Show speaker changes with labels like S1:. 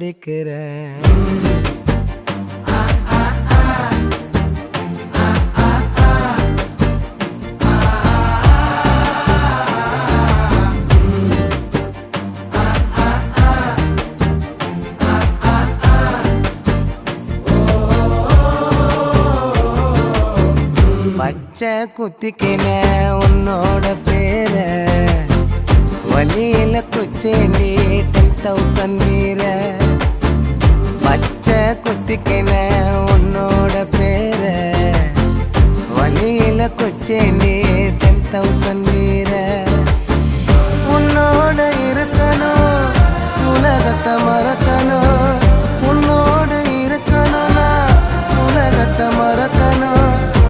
S1: கேக்குறேன். பச்சை குத்திக்கின உன்னோட பேர வழியில குச்சேண்டி 10,000 வீர. பச்சை குத்திக்கின உன்னோட பேர வழியில குச்சேண்டி 10,000 வீர.